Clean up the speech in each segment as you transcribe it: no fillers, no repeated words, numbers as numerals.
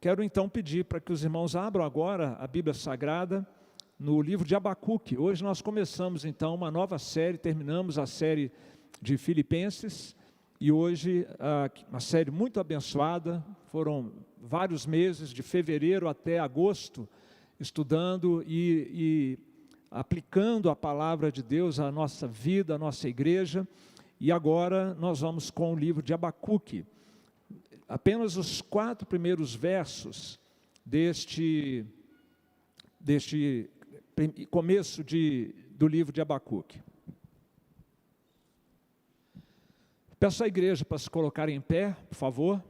quero então pedir para que os irmãos abram agora a Bíblia Sagrada no livro de Abacuque. Hoje nós começamos então uma nova série, terminamos a série de Filipenses, e hoje uma série muito abençoada. Foram vários meses, de fevereiro até agosto, estudando e aplicando a palavra de Deus à nossa vida, à nossa igreja. E agora nós vamos com o livro de Abacuque. Apenas os 4 primeiros versos deste começo do livro de Abacuque. Peço à igreja para se colocar em pé, por favor,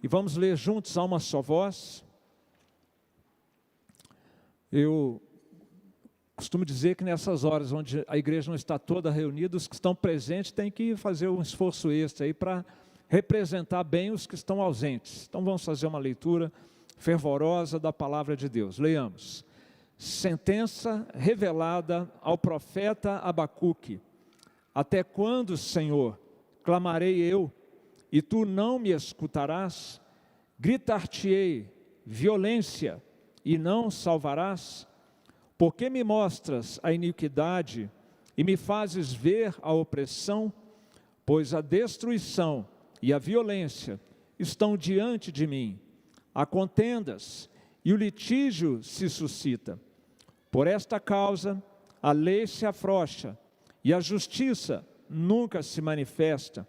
e vamos ler juntos a uma só voz. Eu costumo dizer que nessas horas onde a igreja não está toda reunida, os que estão presentes têm que fazer um esforço extra aí para representar bem os que estão ausentes. Então vamos fazer uma leitura fervorosa da palavra de Deus. Leiamos. Sentença revelada ao profeta Abacuque. Até quando, Senhor, clamarei eu, e tu não me escutarás? Gritar-te-ei violência, e não salvarás? Por que me mostras a iniquidade, e me fazes ver a opressão? Pois a destruição e a violência estão diante de mim. Há contendas, e o litígio se suscita. Por esta causa, a lei se afrouxa, e a justiça nunca se manifesta,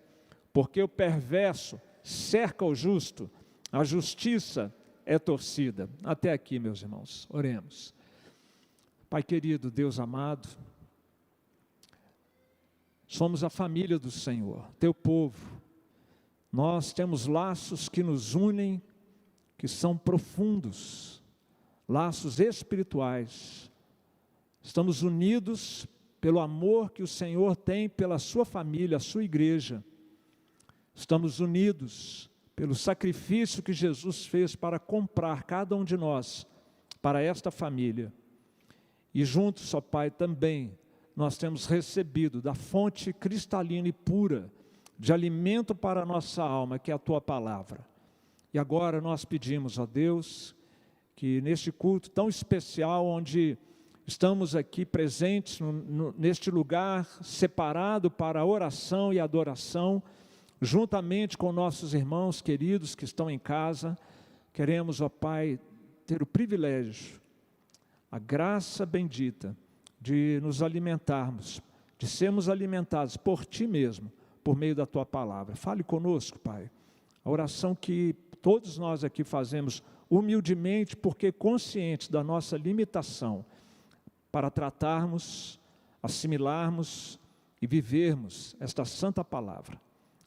porque o perverso cerca o justo, a justiça é torcida. Até aqui, meus irmãos, oremos. Pai querido, Deus amado, somos a família do Senhor, teu povo. Nós temos laços que nos unem, que são profundos, laços espirituais. Estamos unidos pelo amor que o Senhor tem pela sua família, a sua igreja. Estamos unidos pelo sacrifício que Jesus fez para comprar cada um de nós para esta família. E juntos, ó Pai, também nós temos recebido da fonte cristalina e pura de alimento para a nossa alma, que é a Tua palavra. E agora nós pedimos a Deus que neste culto tão especial, onde estamos aqui presentes neste lugar separado para a oração e adoração, juntamente com nossos irmãos queridos que estão em casa, queremos, ó Pai, ter o privilégio, a graça bendita de nos alimentarmos, de sermos alimentados por Ti mesmo, por meio da Tua palavra. Fale conosco, Pai. A oração que todos nós aqui fazemos humildemente, porque conscientes da nossa limitação, para tratarmos, assimilarmos e vivermos esta santa palavra.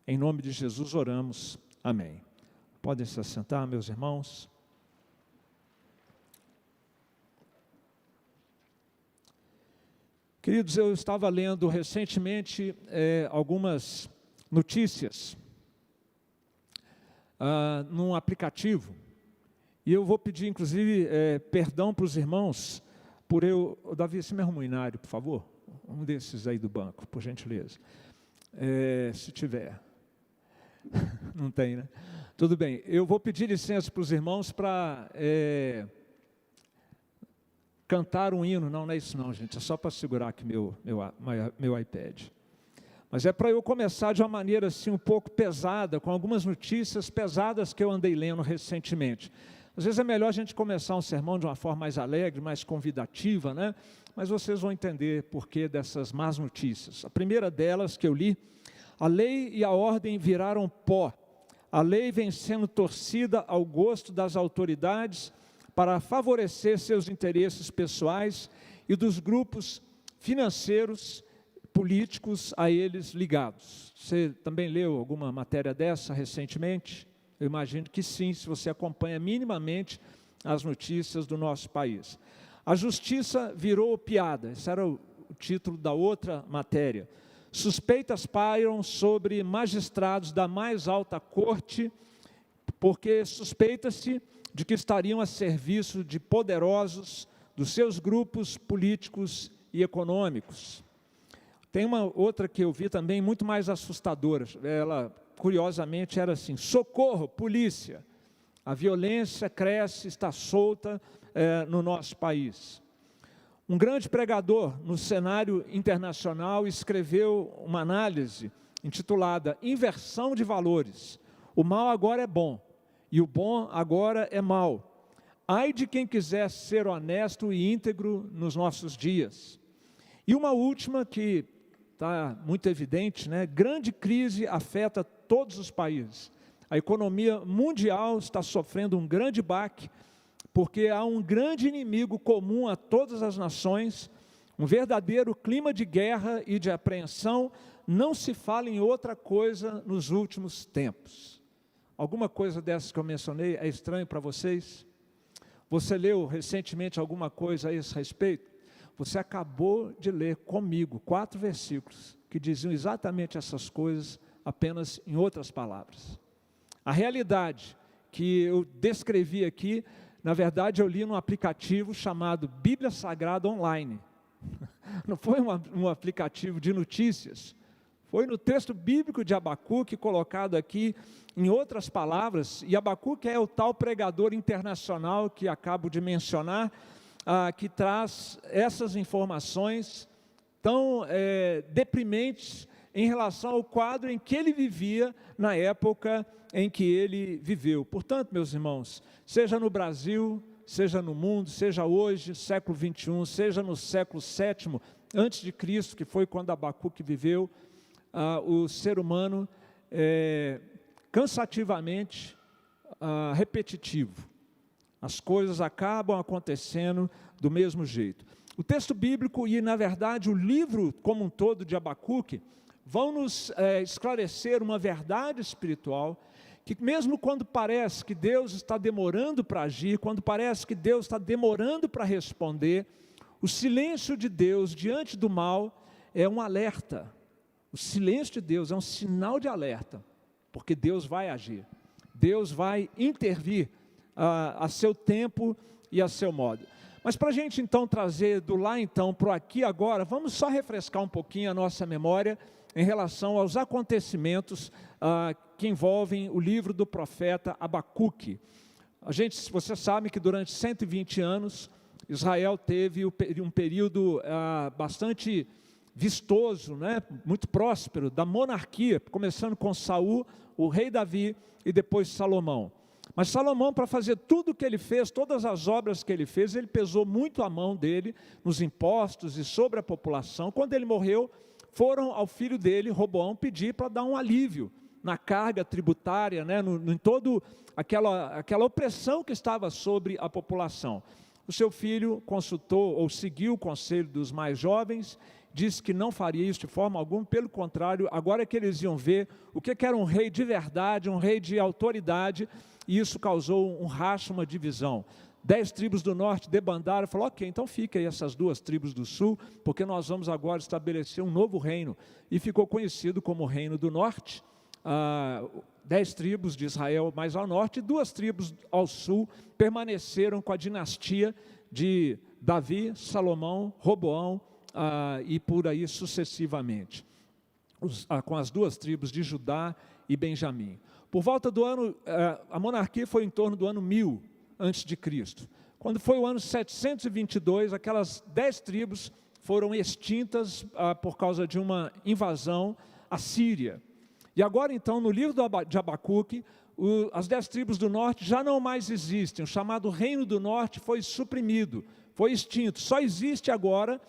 Em nome de Jesus oramos. Amém. Podem se assentar, meus irmãos. Queridos, eu estava lendo recentemente algumas notícias num aplicativo, e eu vou pedir inclusive perdão para os irmãos, Davi, se me arruma um inário, por favor, um desses aí do banco, por gentileza, se tiver, não tem, né? Tudo bem, eu vou pedir licença para os irmãos para cantar um hino. Não é isso não, gente, é só para segurar aqui meu iPad. Mas é para eu começar de uma maneira assim um pouco pesada, com algumas notícias pesadas que eu andei lendo recentemente. Às vezes é melhor a gente começar um sermão de uma forma mais alegre, mais convidativa, né? Mas vocês vão entender por que dessas más notícias. A primeira delas que eu li: a lei e a ordem viraram pó. A lei vem sendo torcida ao gosto das autoridades para favorecer seus interesses pessoais e dos grupos financeiros, políticos a eles ligados. Você também leu alguma matéria dessa recentemente? Eu imagino que sim, se você acompanha minimamente as notícias do nosso país. A justiça virou piada, esse era o título da outra matéria. Suspeitas pairam sobre magistrados da mais alta corte, porque suspeita-se de que estariam a serviço de poderosos dos seus grupos políticos e econômicos. Tem uma outra que eu vi também muito mais assustadora. Ela, curiosamente, era assim: socorro, polícia, A violência cresce, está solta no nosso país. Um grande pregador no cenário internacional escreveu uma análise intitulada Inversão de Valores. O mal agora é bom e o bom agora é mal. Ai de quem quiser ser honesto e íntegro nos nossos dias. E uma última que está muito evidente, né? Grande crise afeta todos os países. A economia mundial está sofrendo um grande baque, porque há um grande inimigo comum a todas as nações, um verdadeiro clima de guerra e de apreensão. Não se fala em outra coisa nos últimos tempos. Alguma coisa dessas que eu mencionei é estranho para vocês? Você leu recentemente alguma coisa a esse respeito? Você acabou de ler comigo 4 versículos que diziam exatamente essas coisas, apenas em outras palavras. A realidade que eu descrevi aqui, na verdade eu li num aplicativo chamado Bíblia Sagrada Online. Não foi um aplicativo de notícias, foi no texto bíblico de Abacuque, colocado aqui em outras palavras, e Abacuque é o tal pregador internacional que acabo de mencionar, que traz essas informações tão deprimentes em relação ao quadro em que ele vivia na época em que ele viveu. Portanto, meus irmãos, seja no Brasil, seja no mundo, seja hoje, século 21, seja no século 7º antes de Cristo, que foi quando Abacuque viveu, o ser humano é cansativamente repetitivo. As coisas acabam acontecendo do mesmo jeito. O texto bíblico e, na verdade, o livro como um todo de Abacuque vão nos esclarecer uma verdade espiritual, que mesmo quando parece que Deus está demorando para agir, quando parece que Deus está demorando para responder, o silêncio de Deus diante do mal é um alerta. O silêncio de Deus é um sinal de alerta, porque Deus vai agir, Deus vai intervir a seu tempo e a seu modo. Mas para a gente então trazer do lá então para o aqui agora, vamos só refrescar um pouquinho a nossa memória em relação aos acontecimentos que envolvem o livro do profeta Abacuque. Você sabe que durante 120 anos, Israel teve um período bastante vistoso, né? Muito próspero, da monarquia, começando com Saul, o rei Davi e depois Salomão. Mas Salomão, para fazer tudo o que ele fez, todas as obras que ele fez, ele pesou muito a mão dele nos impostos e sobre a população. Quando ele morreu, foram ao filho dele, Roboão, pedir para dar um alívio na carga tributária, né, em toda aquela opressão que estava sobre a população. O seu filho consultou ou seguiu o conselho dos mais jovens, disse que não faria isso de forma alguma, pelo contrário, agora é que eles iam ver o que era um rei de verdade, um rei de autoridade, e isso causou um racha, uma divisão. 10 tribos do norte debandaram e falaram, ok, então fiquem aí essas 2 tribos do sul, porque nós vamos agora estabelecer um novo reino. E ficou conhecido como o Reino do Norte, 10 tribos de Israel mais ao norte, e 2 tribos ao sul permaneceram com a dinastia de Davi, Salomão, Roboão, e por aí sucessivamente, com as 2 tribos de Judá e Benjamim. Por volta do ano, a monarquia foi em torno do ano 1000 antes de Cristo. Quando foi o ano 722, aquelas 10 tribos foram extintas por causa de uma invasão assíria. E agora então, no livro de Abacuque, as 10 tribos do norte já não mais existem. O chamado Reino do Norte foi suprimido, foi extinto. Só existe agora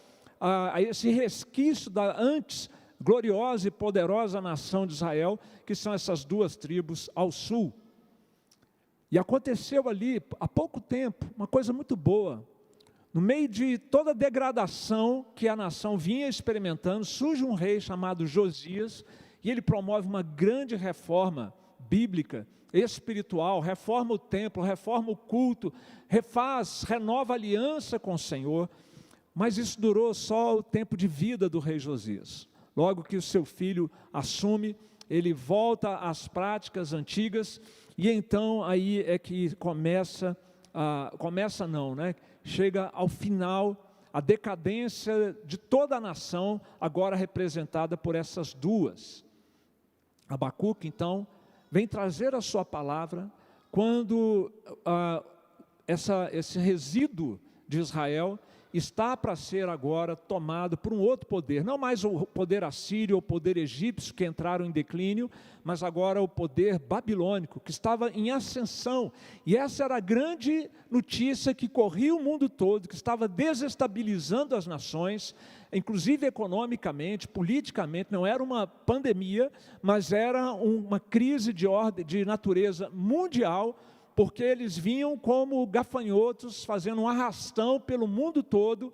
esse resquício da antes gloriosa e poderosa nação de Israel, que são essas 2 tribos ao sul. E aconteceu ali, há pouco tempo, uma coisa muito boa. No meio de toda a degradação que a nação vinha experimentando, surge um rei chamado Josias, e ele promove uma grande reforma bíblica, espiritual, reforma o templo, reforma o culto, renova a aliança com o Senhor. Mas isso durou só o tempo de vida do rei Josias. Logo que o seu filho assume, ele volta às práticas antigas, e então aí é que chega ao final a decadência de toda a nação, agora representada por essas 2. Abacuque, então, vem trazer a sua palavra quando esse resíduo de Israel está para ser agora tomado por um outro poder, não mais o poder assírio ou o poder egípcio que entraram em declínio, mas agora o poder babilônico que estava em ascensão. E essa era a grande notícia que corria o mundo todo, que estava desestabilizando as nações, inclusive economicamente, politicamente. Não era uma pandemia, mas era uma crise de ordem, de natureza mundial, porque eles vinham como gafanhotos, fazendo um arrastão pelo mundo todo,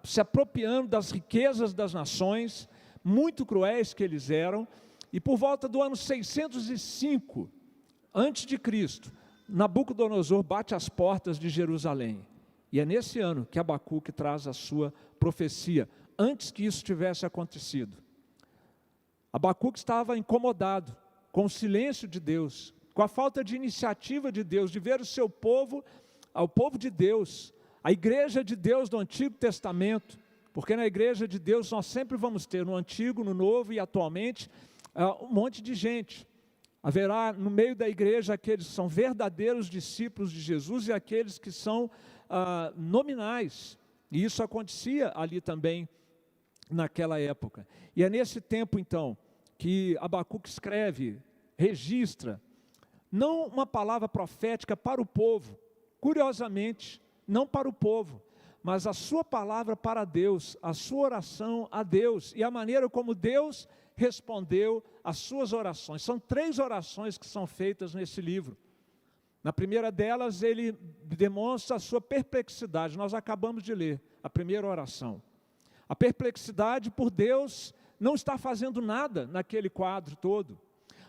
se apropriando das riquezas das nações, muito cruéis que eles eram. E por volta do ano 605, antes de Cristo, Nabucodonosor bate as portas de Jerusalém. E é nesse ano que Abacuque traz a sua profecia, antes que isso tivesse acontecido. Abacuque estava incomodado com o silêncio de Deus, com a falta de iniciativa de Deus, de ver o seu povo, ao povo de Deus, a igreja de Deus do Antigo Testamento, porque na igreja de Deus nós sempre vamos ter, no Antigo, no Novo e atualmente, um monte de gente. Haverá no meio da igreja aqueles que são verdadeiros discípulos de Jesus e aqueles que são nominais, e isso acontecia ali também naquela época. E é nesse tempo então que Abacuque escreve, registra, não uma palavra profética para o povo, curiosamente, não para o povo, mas a sua palavra para Deus, a sua oração a Deus, e a maneira como Deus respondeu às suas orações. São 3 orações que são feitas nesse livro. Na primeira delas, ele demonstra a sua perplexidade. Nós acabamos de ler a primeira oração. A perplexidade por Deus não estar fazendo nada naquele quadro todo.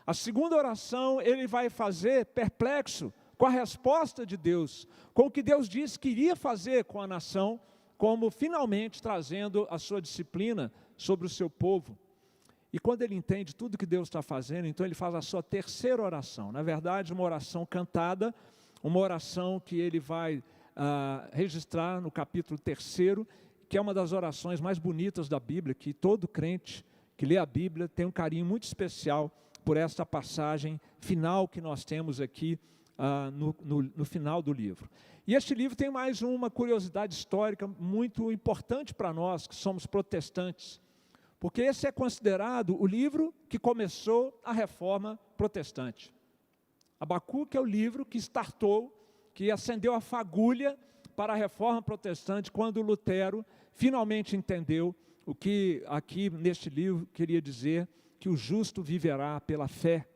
A segunda oração, ele vai fazer perplexo com a resposta de Deus, com o que Deus disse que iria fazer com a nação, como finalmente trazendo a sua disciplina sobre o seu povo. E quando ele entende tudo que Deus está fazendo, então ele faz a sua terceira oração. Na verdade, uma oração cantada, uma oração que ele vai registrar no capítulo 3º, que é uma das orações mais bonitas da Bíblia, que todo crente que lê a Bíblia tem um carinho muito especial por esta passagem final que nós temos aqui no final do livro. E este livro tem mais uma curiosidade histórica muito importante para nós, que somos protestantes, porque esse é considerado o livro que começou a reforma protestante. Abacuque é o livro que startou, que acendeu a fagulha para a reforma protestante, quando Lutero finalmente entendeu o que aqui neste livro queria dizer, que o justo viverá pela fé.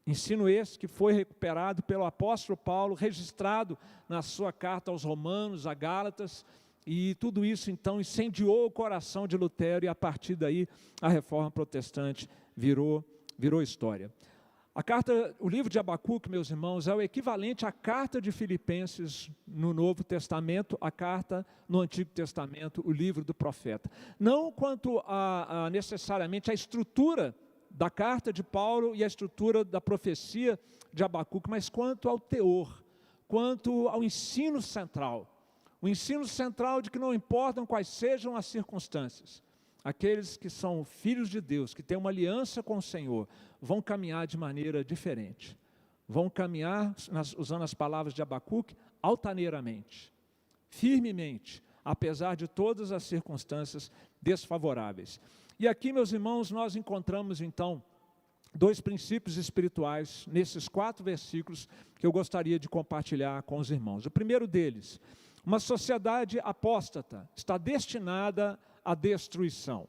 Ensino esse que foi recuperado pelo apóstolo Paulo, registrado na sua carta aos Romanos, a Gálatas, e tudo isso então incendiou o coração de Lutero, e a partir daí a reforma protestante virou história. O livro de Abacuque, meus irmãos, é o equivalente à carta de Filipenses no Novo Testamento, a carta no Antigo Testamento, o livro do profeta. Não quanto necessariamente a estrutura da carta de Paulo e a estrutura da profecia de Abacuque, mas quanto ao teor, quanto ao ensino central. O ensino central de que não importam quais sejam as circunstâncias, aqueles que são filhos de Deus, que têm uma aliança com o Senhor, vão caminhar de maneira diferente. Vão caminhar, usando as palavras de Abacuque, altaneiramente, firmemente, apesar de todas as circunstâncias desfavoráveis. E aqui, meus irmãos, nós encontramos então 2 princípios espirituais nesses 4 versículos que eu gostaria de compartilhar com os irmãos. O primeiro deles: uma sociedade apóstata está destinada à destruição.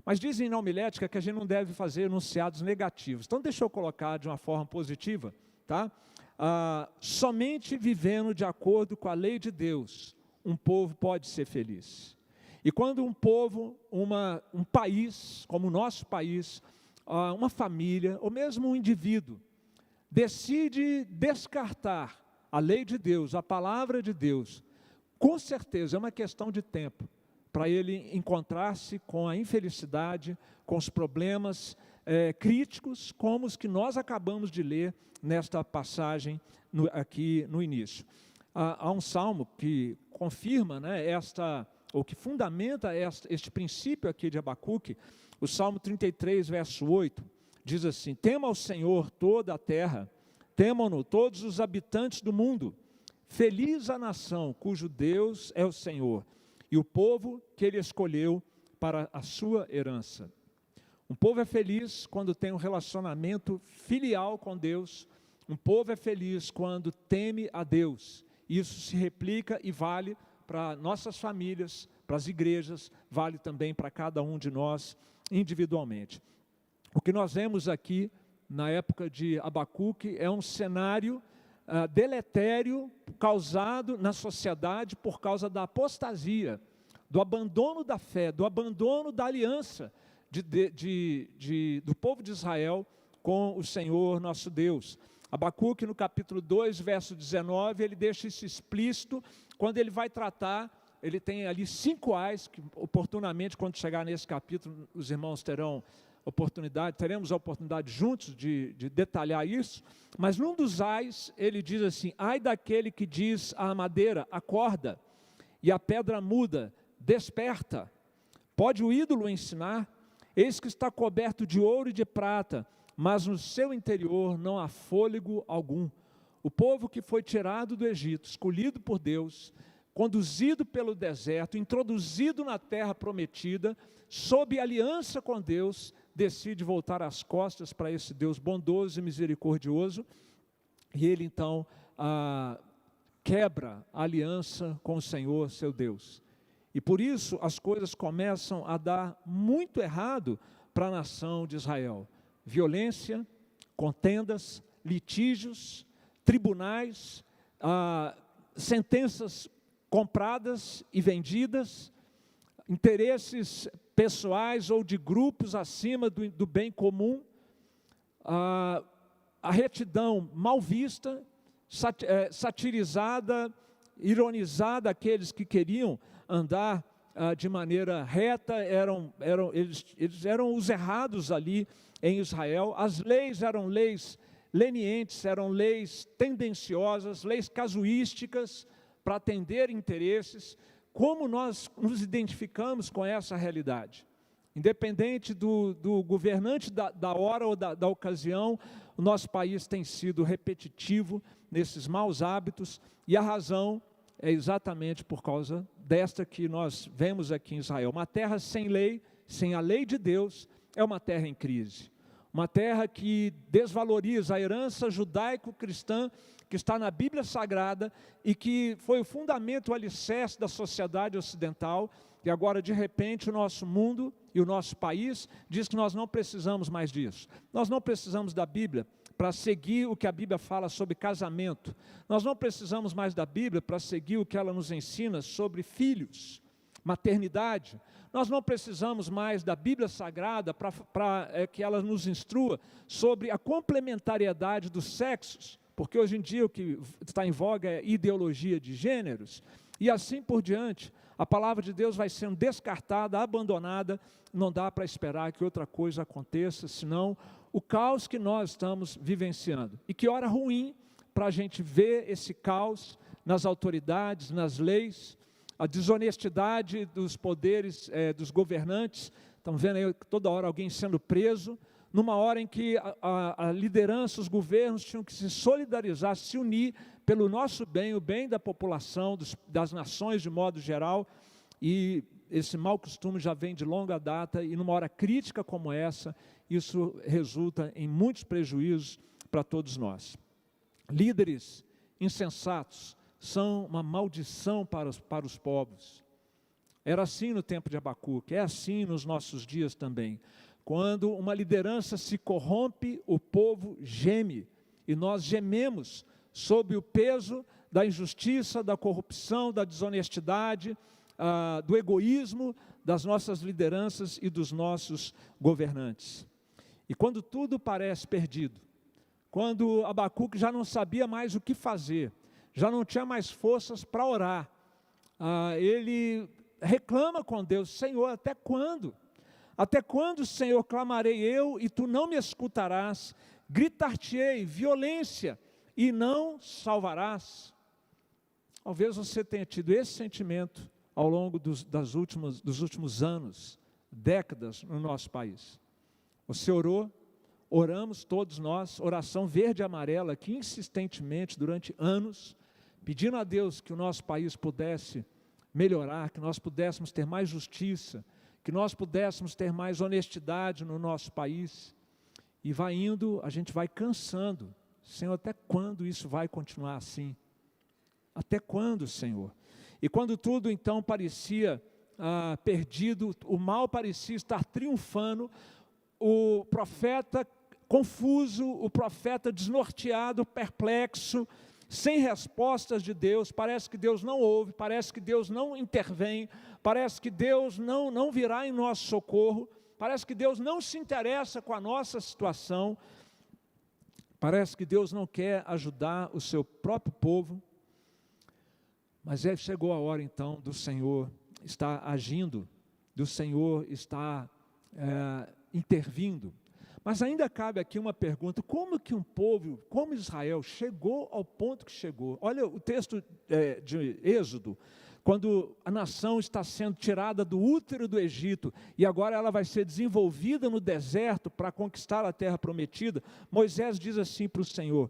Mas dizem na homilética que a gente não deve fazer enunciados negativos. Então deixa eu colocar de uma forma positiva, tá? Somente vivendo de acordo com a lei de Deus, um povo pode ser feliz. E quando um povo, um país, como o nosso país, uma família, ou mesmo um indivíduo, decide descartar a lei de Deus, a palavra de Deus, com certeza é uma questão de tempo para ele encontrar-se com a infelicidade, com os problemas críticos, como os que nós acabamos de ler nesta passagem aqui no início. Há um salmo que confirma, né, ou que fundamenta este princípio aqui de Abacuque. O Salmo 33, verso 8, diz assim: tema ao Senhor toda a terra, temam-no todos os habitantes do mundo. Feliz a nação cujo Deus é o Senhor, e o povo que Ele escolheu para a sua herança. Um povo é feliz quando tem um relacionamento filial com Deus. Um povo é feliz quando teme a Deus. Isso se replica e vale para nossas famílias, para as igrejas, vale também para cada um de nós individualmente. O que nós vemos aqui na época de Abacuque é um cenário deletério causado na sociedade por causa da apostasia, do abandono da fé, do abandono da aliança do povo de Israel com o Senhor nosso Deus. Abacuque, no capítulo 2, verso 19, ele deixa isso explícito, quando ele vai tratar, ele tem ali 5 ais, que oportunamente, quando chegar nesse capítulo, os irmãos teremos a oportunidade juntos de detalhar isso, mas num dos ais, ele diz assim: ai daquele que diz à madeira, acorda, e à pedra muda, desperta. Pode o ídolo ensinar? Eis que está coberto de ouro e de prata, mas no seu interior não há fôlego algum. O povo que foi tirado do Egito, escolhido por Deus, conduzido pelo deserto, introduzido na terra prometida, sob aliança com Deus, decide voltar as costas para esse Deus bondoso e misericordioso, e ele então quebra a aliança com o Senhor, seu Deus. E por isso as coisas começam a dar muito errado para a nação de Israel. Violência, contendas, litígios, tribunais, sentenças compradas e vendidas, interesses pessoais ou de grupos acima do bem comum, a retidão mal vista, satirizada, ironizada, aqueles que queriam andar de maneira reta, eles eram os errados ali em Israel. As leis eram leis lenientes, eram leis tendenciosas, leis casuísticas para atender interesses. Como nós nos identificamos com essa realidade? Independente do governante da hora ou da ocasião, o nosso país tem sido repetitivo nesses maus hábitos, e a razão é exatamente por causa desta que nós vemos aqui em Israel. Uma terra sem lei, sem a lei de Deus, é uma terra em crise. Uma terra que desvaloriza a herança judaico-cristã que está na Bíblia Sagrada e que foi o fundamento, o alicerce da sociedade ocidental, e agora de repente o nosso mundo e o nosso país diz que nós não precisamos mais disso. Nós não precisamos da Bíblia para seguir o que a Bíblia fala sobre casamento. Nós não precisamos mais da Bíblia para seguir o que ela nos ensina sobre filhos, maternidade. Nós não precisamos mais da Bíblia Sagrada para que ela nos instrua sobre a complementariedade dos sexos, porque hoje em dia o que está em voga é ideologia de gêneros, e assim por diante. A palavra de Deus vai sendo descartada, abandonada, não dá para esperar que outra coisa aconteça, senão o caos que nós estamos vivenciando. E que hora ruim para a gente ver esse caos nas autoridades, nas leis, a desonestidade dos poderes, dos governantes. Estamos vendo aí toda hora alguém sendo preso, numa hora em que a liderança, os governos tinham que se solidarizar, se unir pelo nosso bem, o bem da população, das nações de modo geral, e esse mau costume já vem de longa data, e numa hora crítica como essa, isso resulta em muitos prejuízos para todos nós. Líderes insensatos são uma maldição para os povos. Era assim no tempo de Abacuque, é assim nos nossos dias também. Quando uma liderança se corrompe, o povo geme, e nós gememos sob o peso da injustiça, da corrupção, da desonestidade, do egoísmo das nossas lideranças e dos nossos governantes. E quando tudo parece perdido, quando Abacuque já não sabia mais o que fazer, já não tinha mais forças para orar, ele reclama com Deus: Senhor, até quando? Até quando, Senhor, clamarei eu e tu não me escutarás? Gritar-te-ei violência e não salvarás. Talvez você tenha tido esse sentimento ao longo dos últimos anos, décadas no nosso país. Você orou, oramos todos nós, oração verde e amarela, aqui insistentemente durante anos, pedindo a Deus que o nosso país pudesse melhorar, que nós pudéssemos ter mais justiça, que nós pudéssemos ter mais honestidade no nosso país. E vai indo, a gente vai cansando. Senhor, até quando isso vai continuar assim? Até quando, Senhor? E quando tudo então parecia perdido, o mal parecia estar triunfando, o profeta confuso, o profeta desnorteado, perplexo, sem respostas de Deus, parece que Deus não ouve, parece que Deus não intervém, parece que Deus não virá em nosso socorro, parece que Deus não se interessa com a nossa situação, parece que Deus não quer ajudar o seu próprio povo. Mas chegou a hora então do Senhor estar agindo, do Senhor estar intervindo. Mas ainda cabe aqui uma pergunta: como que um povo como Israel chegou ao ponto que chegou? Olha o texto de Êxodo, quando a nação está sendo tirada do útero do Egito, e agora ela vai ser desenvolvida no deserto para conquistar a terra prometida. Moisés diz assim para o Senhor: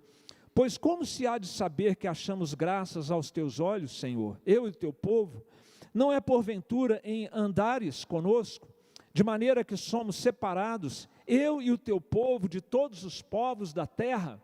pois como se há de saber que achamos graças aos teus olhos, Senhor, eu e o teu povo? Não é porventura em andares conosco, de maneira que somos separados, eu e o teu povo, de todos os povos da terra?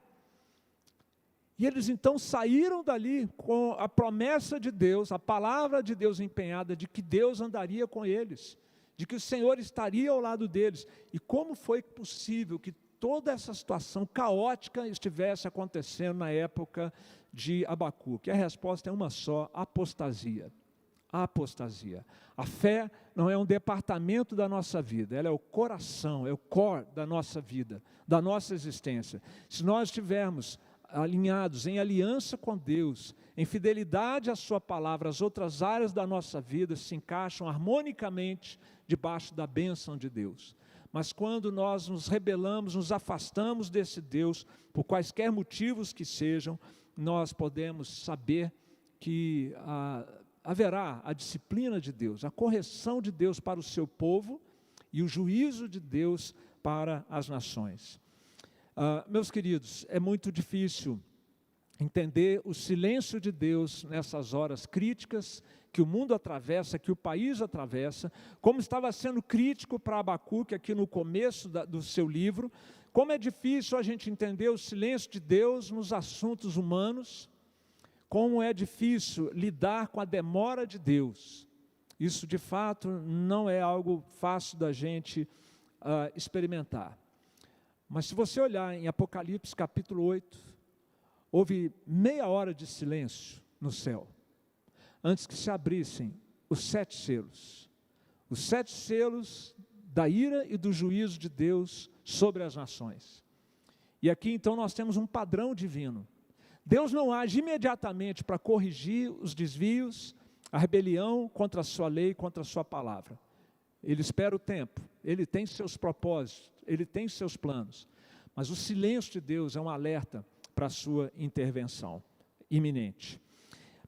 E eles então saíram dali com a promessa de Deus, a palavra de Deus empenhada, de que Deus andaria com eles, de que o Senhor estaria ao lado deles. E como foi possível que toda essa situação caótica estivesse acontecendo na época de Abacuque? A resposta é uma só: apostasia. A apostasia. A fé não é um departamento da nossa vida, ela é o coração, é o core da nossa vida, da nossa existência. Se nós estivermos alinhados em aliança com Deus, em fidelidade à sua palavra, as outras áreas da nossa vida se encaixam harmonicamente debaixo da bênção de Deus. Mas quando nós nos rebelamos, nos afastamos desse Deus, por quaisquer motivos que sejam, nós podemos saber que haverá a disciplina de Deus, a correção de Deus para o seu povo e o juízo de Deus para as nações. Meus queridos, é muito difícil entender o silêncio de Deus nessas horas críticas que o mundo atravessa, que o país atravessa, como estava sendo crítico para Abacuque aqui no começo do seu livro, como é difícil a gente entender o silêncio de Deus nos assuntos humanos, como é difícil lidar com a demora de Deus. Isso de fato não é algo fácil da gente experimentar. Mas se você olhar em Apocalipse capítulo 8, houve meia hora de silêncio no céu, antes que se abrissem os 7 selos. Os 7 selos da ira e do juízo de Deus sobre as nações. E aqui então nós temos um padrão divino. Deus não age imediatamente para corrigir os desvios, a rebelião contra a sua lei, contra a sua palavra. Ele espera o tempo, ele tem seus propósitos, ele tem seus planos. Mas o silêncio de Deus é um alerta para a sua intervenção iminente.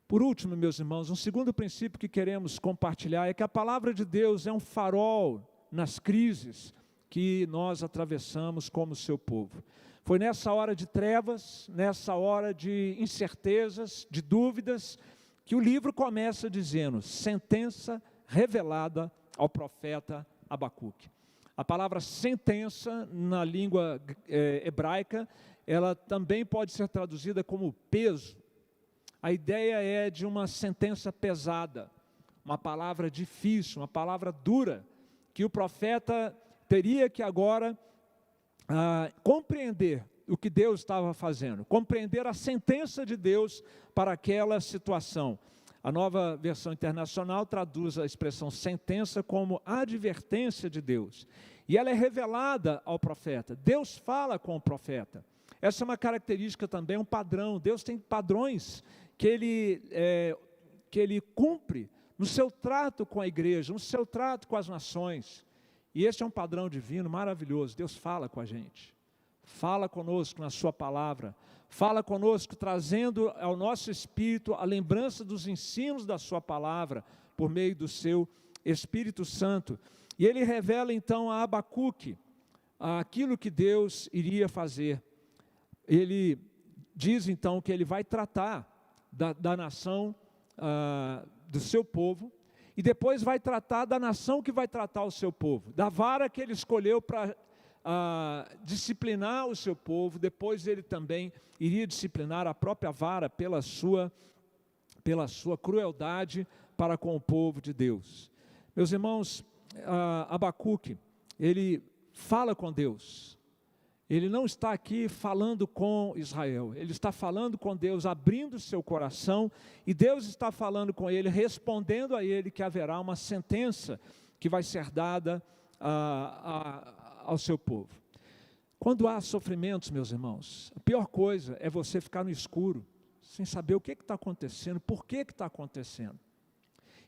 Por último, meus irmãos, um segundo princípio que queremos compartilhar é que a palavra de Deus é um farol nas crises que nós atravessamos como seu povo. Foi nessa hora de trevas, nessa hora de incertezas, de dúvidas, que o livro começa dizendo: sentença revelada ao profeta Abacuque. A palavra sentença, na língua hebraica, ela também pode ser traduzida como peso. A ideia é de uma sentença pesada, uma palavra difícil, uma palavra dura, que o profeta teria que agora compreender o que Deus estava fazendo, compreender a sentença de Deus para aquela situação. A Nova Versão Internacional traduz a expressão sentença como advertência de Deus. E ela é revelada ao profeta. Deus fala com o profeta. Essa é uma característica também, um padrão. Deus tem padrões que ele cumpre no seu trato com a igreja, no seu trato com as nações. E esse é um padrão divino maravilhoso. Deus fala com a gente. Fala conosco na sua palavra. Fala conosco trazendo ao nosso espírito a lembrança dos ensinos da sua palavra por meio do seu Espírito Santo. E ele revela então a Abacuque aquilo que Deus iria fazer. Ele diz então que ele vai tratar da nação, do seu povo, e depois vai tratar da nação que vai tratar o seu povo, da vara que ele escolheu para disciplinar o seu povo. Depois ele também iria disciplinar a própria vara pela sua crueldade para com o povo de Deus. Meus irmãos, Abacuque, ele fala com Deus. Ele não está aqui falando com Israel, ele está falando com Deus, abrindo seu coração, e Deus está falando com ele, respondendo a ele que haverá uma sentença que vai ser dada ao seu povo. Quando há sofrimentos, meus irmãos, a pior coisa é você ficar no escuro, sem saber o que está acontecendo, por que está acontecendo.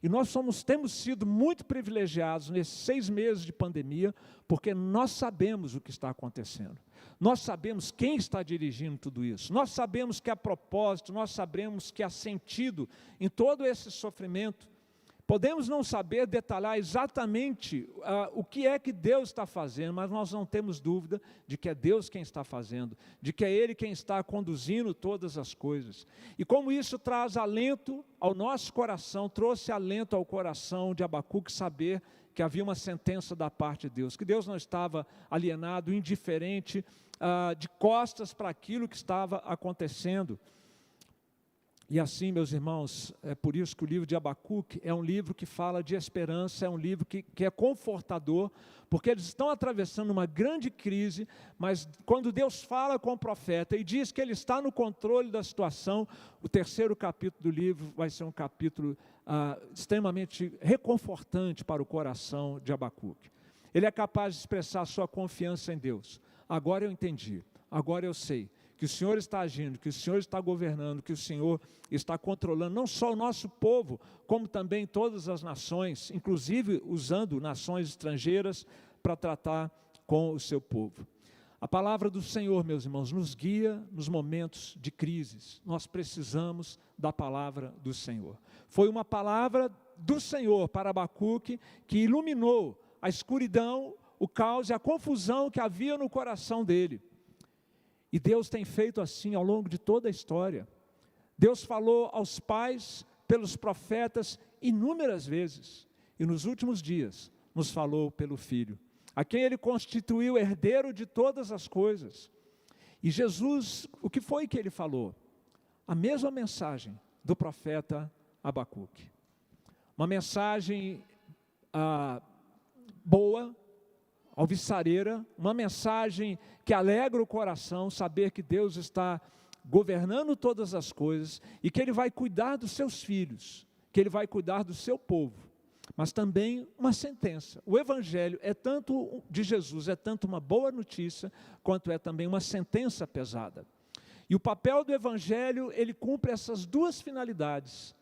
E nós temos sido muito privilegiados nesses 6 meses de pandemia, porque nós sabemos o que está acontecendo. Nós sabemos quem está dirigindo tudo isso. Nós sabemos que há propósito, nós sabemos que há sentido em todo esse sofrimento. Podemos não saber detalhar exatamente o que é que Deus está fazendo, mas nós não temos dúvida de que é Deus quem está fazendo, de que é Ele quem está conduzindo todas as coisas. E como isso traz alento ao nosso coração, trouxe alento ao coração de Abacuque saber que havia uma sentença da parte de Deus, que Deus não estava alienado, indiferente, de costas para aquilo que estava acontecendo. E assim, meus irmãos, é por isso que o livro de Abacuque é um livro que fala de esperança, é um livro que é confortador, porque eles estão atravessando uma grande crise, mas quando Deus fala com o profeta e diz que ele está no controle da situação, o 3º capítulo do livro vai ser um capítulo extremamente reconfortante para o coração de Abacuque. Ele é capaz de expressar sua confiança em Deus. Agora eu entendi, agora eu sei que o Senhor está agindo, que o Senhor está governando, que o Senhor está controlando não só o nosso povo, como também todas as nações, inclusive usando nações estrangeiras para tratar com o seu povo. A palavra do Senhor, meus irmãos, nos guia nos momentos de crises. Nós precisamos da palavra do Senhor. Foi uma palavra do Senhor para Abacuque que iluminou a escuridão, o caos e a confusão que havia no coração dele. E Deus tem feito assim ao longo de toda a história. Deus falou aos pais pelos profetas inúmeras vezes. E nos últimos dias nos falou pelo Filho, a quem Ele constituiu herdeiro de todas as coisas. E Jesus, o que foi que Ele falou? A mesma mensagem do profeta Abacuque. Uma mensagem boa, alvissareira, uma mensagem que alegra o coração, saber que Deus está governando todas as coisas e que Ele vai cuidar dos seus filhos, que Ele vai cuidar do seu povo, mas também uma sentença. O Evangelho de Jesus é tanto uma boa notícia, quanto é também uma sentença pesada. E o papel do Evangelho, ele cumpre essas duas finalidades: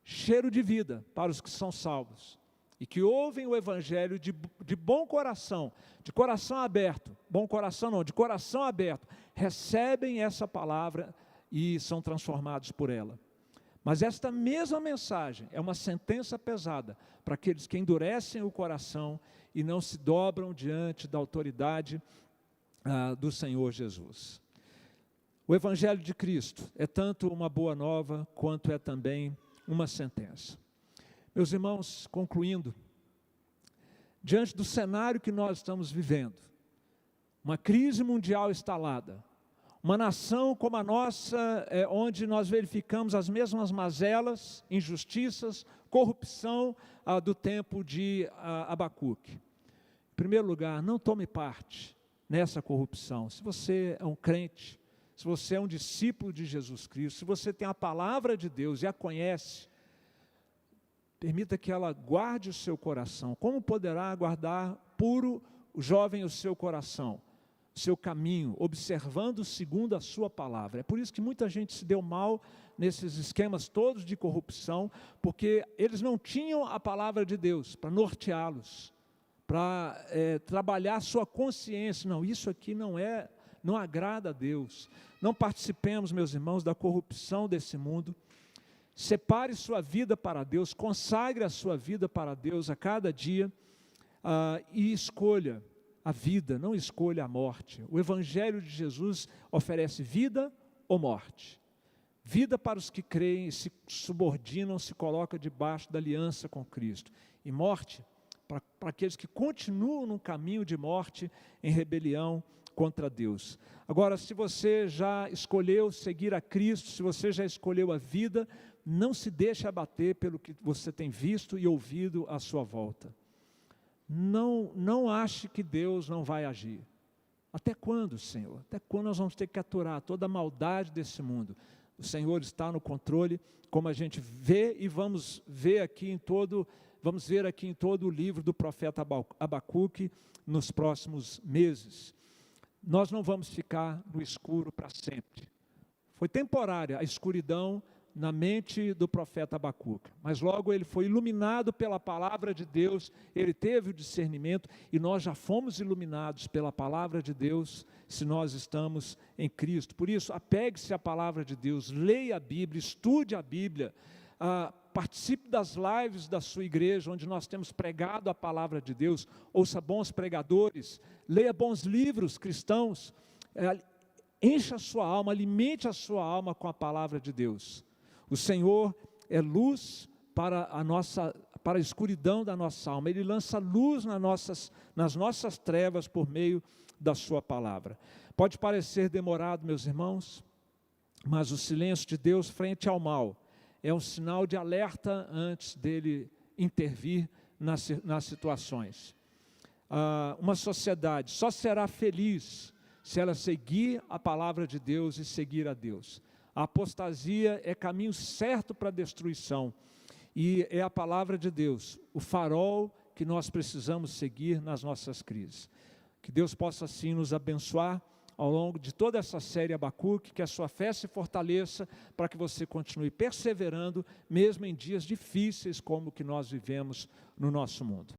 cheiro de vida para os que são salvos, e que ouvem o Evangelho de bom coração, de coração aberto, bom coração não, de coração aberto, recebem essa palavra e são transformados por ela. Mas esta mesma mensagem é uma sentença pesada para aqueles que endurecem o coração e não se dobram diante da autoridade do Senhor Jesus. O Evangelho de Cristo é tanto uma boa nova, quanto é também uma sentença. Meus irmãos, concluindo, diante do cenário que nós estamos vivendo, uma crise mundial instalada, uma nação como a nossa, onde nós verificamos as mesmas mazelas, injustiças, corrupção do tempo de Abacuque. Em primeiro lugar, não tome parte nessa corrupção. Se você é um crente, se você é um discípulo de Jesus Cristo, se você tem a palavra de Deus e a conhece, permita que ela guarde o seu coração. Como poderá guardar puro, jovem, o seu coração, o seu caminho, observando segundo a sua palavra? É por isso que muita gente se deu mal nesses esquemas todos de corrupção, porque eles não tinham a palavra de Deus para norteá-los, para trabalhar a sua consciência. Não, isso aqui não agrada a Deus. Não participemos, meus irmãos, da corrupção desse mundo. Separe sua vida para Deus, consagre a sua vida para Deus a cada dia, e escolha a vida, não escolha a morte. O Evangelho de Jesus oferece vida ou morte. Vida para os que creem, se subordinam, se colocam debaixo da aliança com Cristo. E morte para aqueles que continuam no caminho de morte em rebelião contra Deus. Agora, se você já escolheu seguir a Cristo, se você já escolheu a vida, não se deixe abater pelo que você tem visto e ouvido à sua volta. Não ache que Deus não vai agir. Até quando, Senhor? Até quando nós vamos ter que aturar toda a maldade desse mundo? O Senhor está no controle, como a gente vê e vamos ver aqui em todo o livro do profeta Abacuque nos próximos meses. Nós não vamos ficar no escuro para sempre. Foi temporária a escuridão na mente do profeta Abacuque, mas logo ele foi iluminado pela palavra de Deus, ele teve o discernimento, e nós já fomos iluminados pela palavra de Deus, se nós estamos em Cristo. Por isso, apegue-se à palavra de Deus, leia a Bíblia, estude a Bíblia, participe das lives da sua igreja, onde nós temos pregado a palavra de Deus, ouça bons pregadores, leia bons livros cristãos, encha a sua alma, alimente a sua alma com a palavra de Deus. O Senhor é luz para a escuridão da nossa alma. Ele lança luz nas nossas trevas por meio da sua palavra. Pode parecer demorado, meus irmãos, mas o silêncio de Deus frente ao mal é um sinal de alerta antes dele intervir nas situações. Uma sociedade só será feliz se ela seguir a palavra de Deus e seguir a Deus. A apostasia é caminho certo para a destruição, e é a palavra de Deus, o farol que nós precisamos seguir nas nossas crises. Que Deus possa assim nos abençoar ao longo de toda essa série Abacuque, que a sua fé se fortaleça para que você continue perseverando, mesmo em dias difíceis como o que nós vivemos no nosso mundo.